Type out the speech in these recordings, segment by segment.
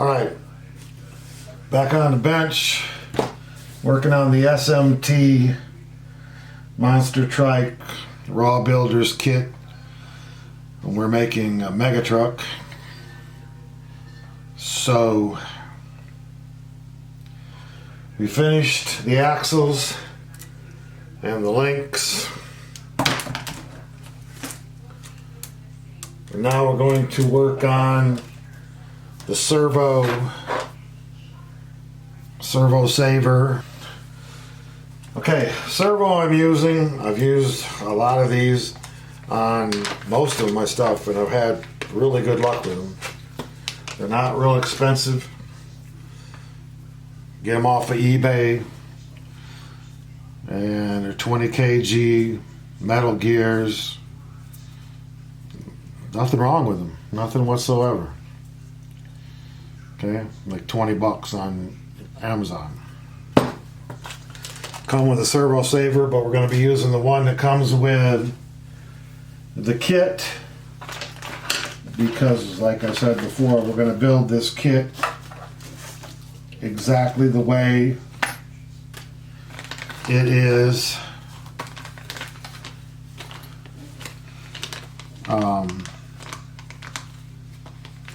Alright, back on the bench, working on the SMT Monster Trike Raw Builders kit. And we're making a mega truck. So we finished the axles and the links. And now we're going to work on the servo saver. Okay, servo I've used a lot of these on most of my stuff, and I've had really good luck with them. They're not real expensive. Get them off of eBay, and they're 20 kg metal gears. Nothing wrong with them, nothing whatsoever. Okay, like 20 bucks on Amazon. Come with a servo saver, but we're going to be using the one that comes with the kit, because like I said before, we're going to build this kit exactly the way it is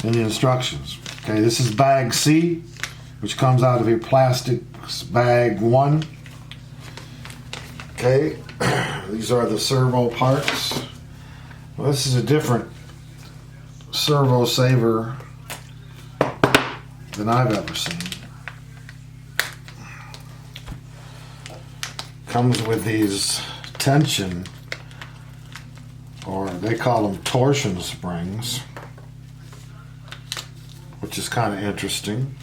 in the instructions. Okay, this is bag C, which comes out of your plastics bag 1. Okay, these are the servo parts. Well, this is a different servo saver than I've ever seen. Comes with these tension, or they call them torsion springs, which is kind of interesting.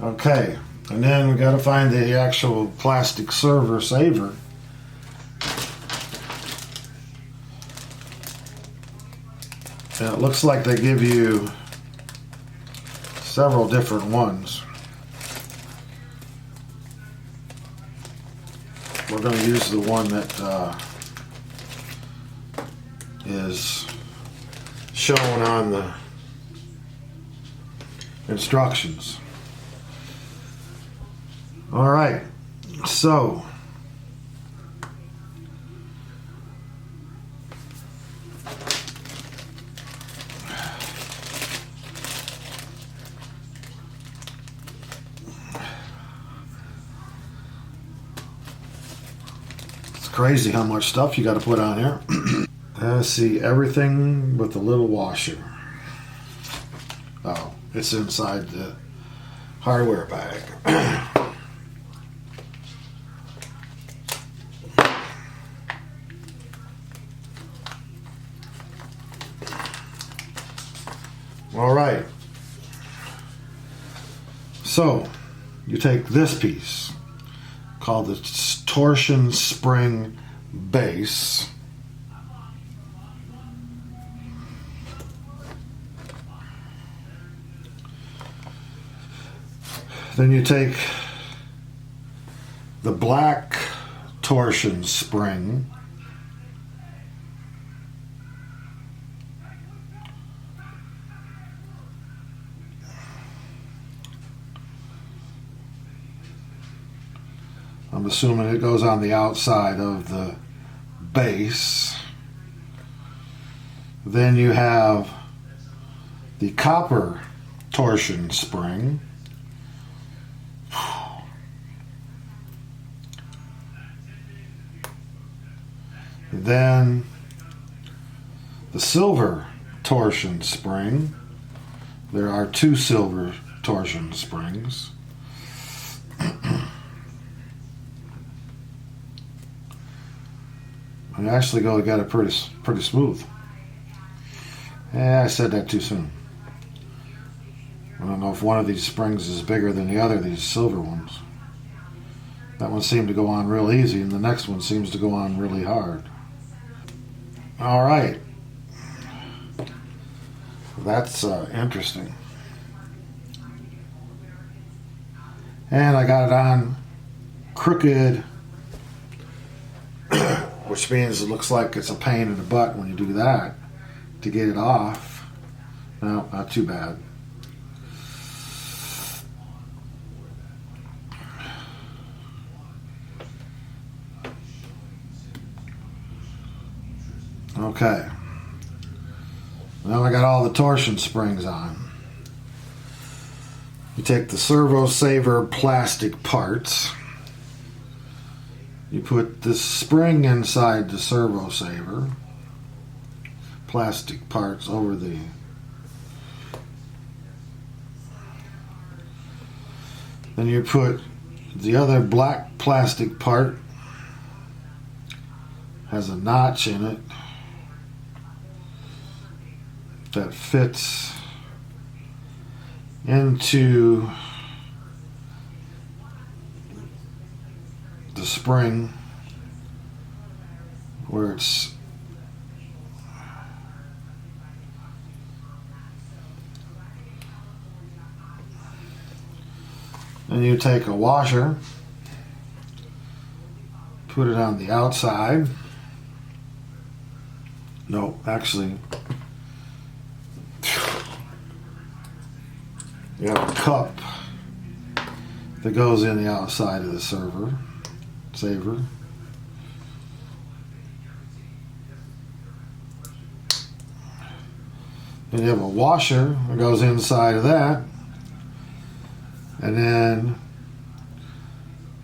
Okay, and then we got to find the actual plastic servo saver. And it looks like they give you several different ones. We're going to use the one that is shown on the instructions. All right, so it's crazy how much stuff you got to put on here. Let's see, everything with the little washer. Oh, it's inside the hardware bag. All right, so you take this piece called the torsion spring base. Then you take the black torsion spring, I'm assuming it goes on the outside of the base. Then you have the copper torsion spring. Then the silver torsion spring. There are 2 silver torsion springs. I actually go to get it pretty smooth. Yeah, I said that too soon. I don't know if one of these springs is bigger than the other, these silver ones. That one seemed to go on real easy, and the next one seems to go on really hard. All right. That's interesting. And I got it on crooked, which means it looks like it's a pain in the butt when you do that to get it off. No, not too bad. Okay. Now I got all the torsion springs on. You take the Servo Saver plastic parts. You put the spring inside the Servo Saver. Plastic parts over the... Then you put the other black plastic part. Has a notch in it that fits into the spring where it's and you take a washer, put it on the outside. No, actually, you have a cup that goes in the outside of the saver. And you have a washer that goes inside of that. And then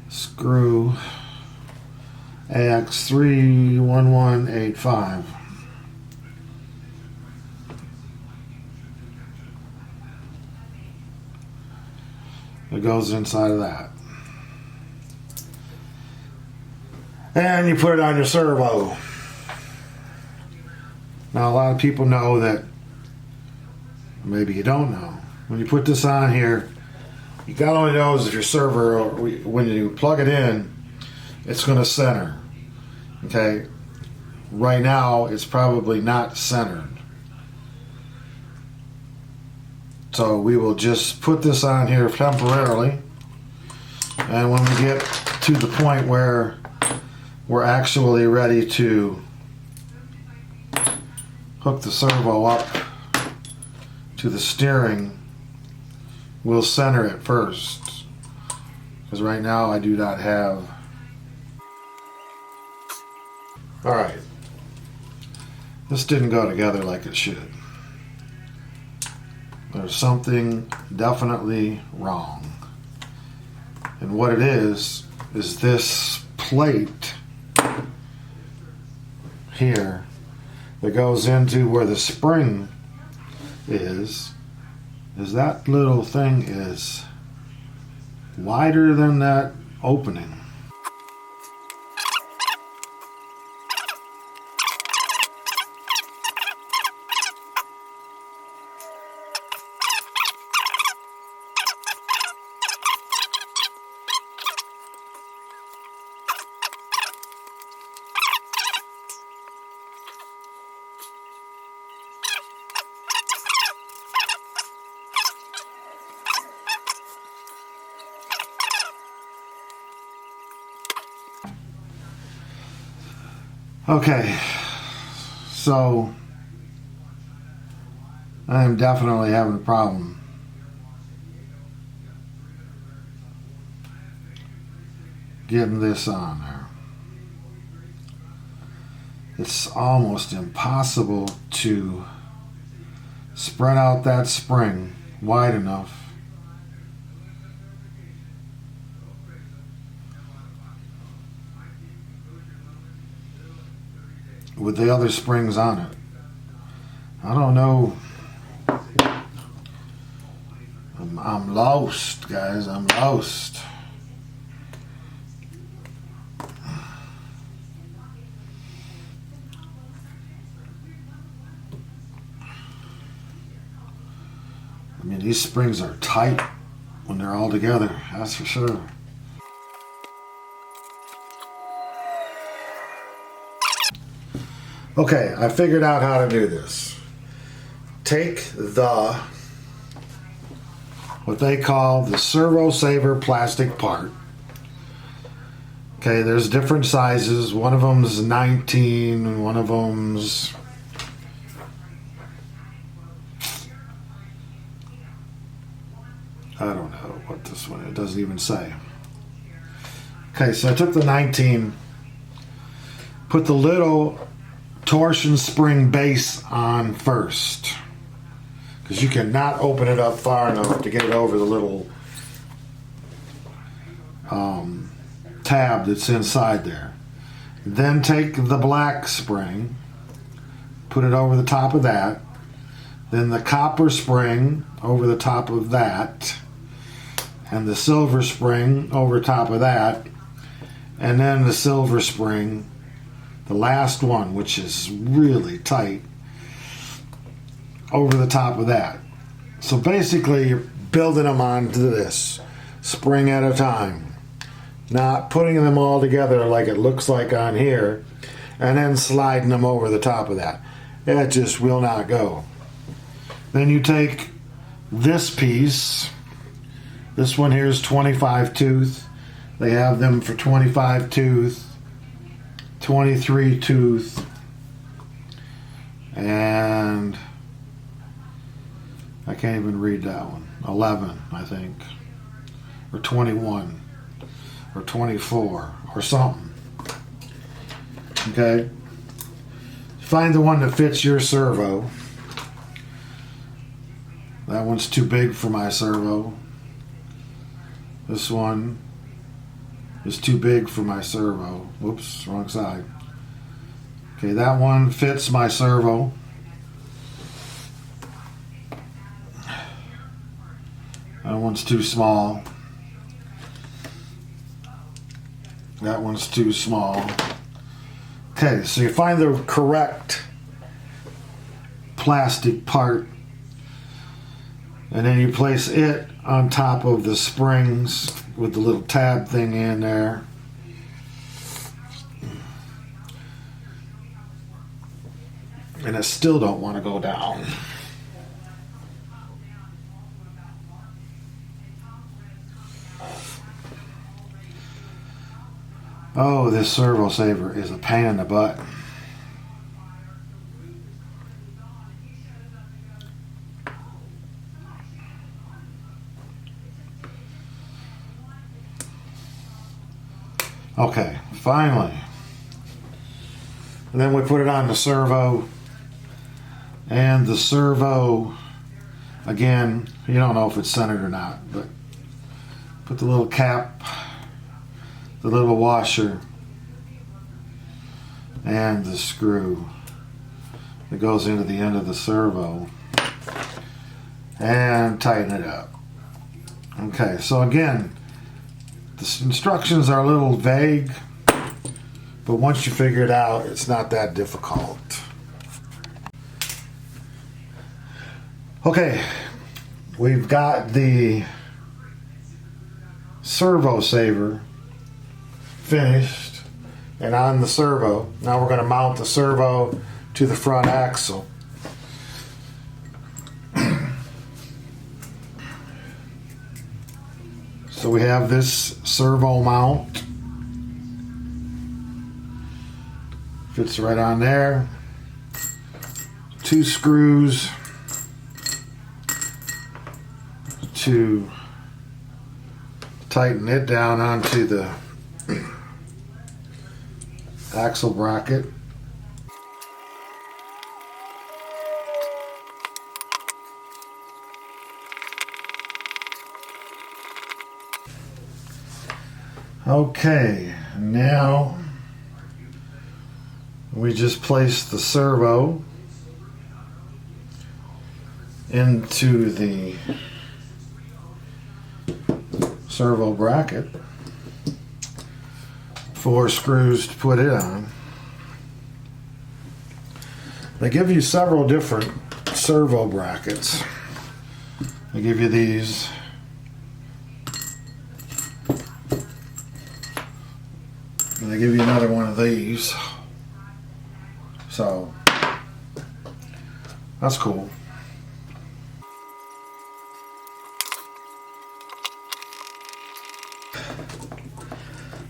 screw AX31185. It goes inside of that. And you put it on your servo. Now a lot of people know that, maybe you don't know, when you put this on here, God only knows if your server, when you plug it in, it's going to center. Okay? Right now, it's probably not centered. So we will just put this on here temporarily. And when we get to the point where we're actually ready to hook the servo up to the steering, we'll center it first, because right now I do not have. Alright, this didn't go together like it should. There's something definitely wrong, and what it is this plate here that goes into where the spring is that little thing is wider than that opening. Okay, so I am definitely having a problem getting this on there. It's almost impossible to spread out that spring wide enough with the other springs on it. I don't know. I'm lost, guys. I'm lost. I mean, these springs are tight when they're all together, that's for sure. Okay, I figured out how to do this. Take what they call the Servo Saver plastic part. Okay, there's different sizes. One of them's 19, one of them's I don't know what this one, it doesn't even say. Okay, so I took the 19, put the little torsion spring base on first, because you cannot open it up far enough to get it over the little tab that's inside there. Then take the black spring, put it over the top of that, then the copper spring over the top of that, and the silver spring over top of that, and then the silver spring, the last one, which is really tight, over the top of that. So basically you're building them onto this, spring at a time, not putting them all together like it looks like on here, and then sliding them over the top of that. It just will not go. Then you take this piece, this one here is 25 tooth. They have them for 25 tooth, 23 tooth, and I can't even read that one. 11, I think, or 21, or 24, or something. Okay? Find the one that fits your servo. That one's too big for my servo. This one is too big for my servo. Whoops, wrong side. Okay, that one fits my servo. That one's too small. That one's too small. Okay, so you find the correct plastic part, and then you place it on top of the springs with the little tab thing in there. And it still don't want to go down. Oh, this servo saver is a pain in the butt. Okay, finally. And then we put it on the servo. And the servo, again, you don't know if it's centered or not, but put the little cap, the little washer, and the screw that goes into the end of the servo, and tighten it up. Okay, so again, the instructions are a little vague, but once you figure it out, it's not that difficult. Okay, we've got the servo saver finished and on the servo. Now we're going to mount the servo to the front axle. So we have this servo mount. Fits right on there. 2 screws to tighten it down onto the axle bracket. Okay, now we just place the servo into the servo bracket. 4 screws to put it on. They give you several different servo brackets. They give you these. And they give you another one of these. So that's cool.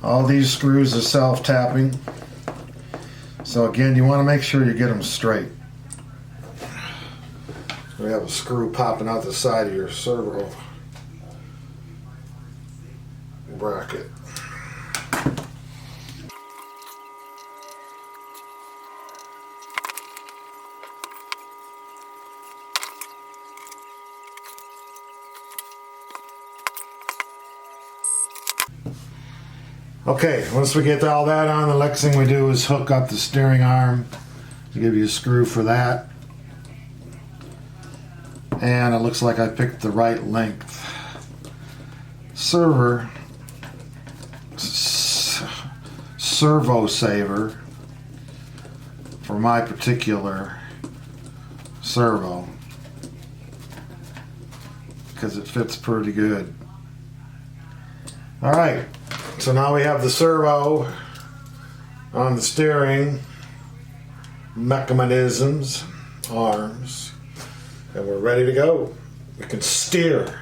All these screws are self-tapping. So again, you want to make sure you get them straight. We have a screw popping out the side of your servo bracket. Okay, once we get all that on, the next thing we do is hook up the steering arm. I'll give you a screw for that. And it looks like I picked the right length. Servo saver for my particular servo, because it fits pretty good. Alright, so now we have the servo on the steering mechanisms, arms, and we're ready to go. We can steer.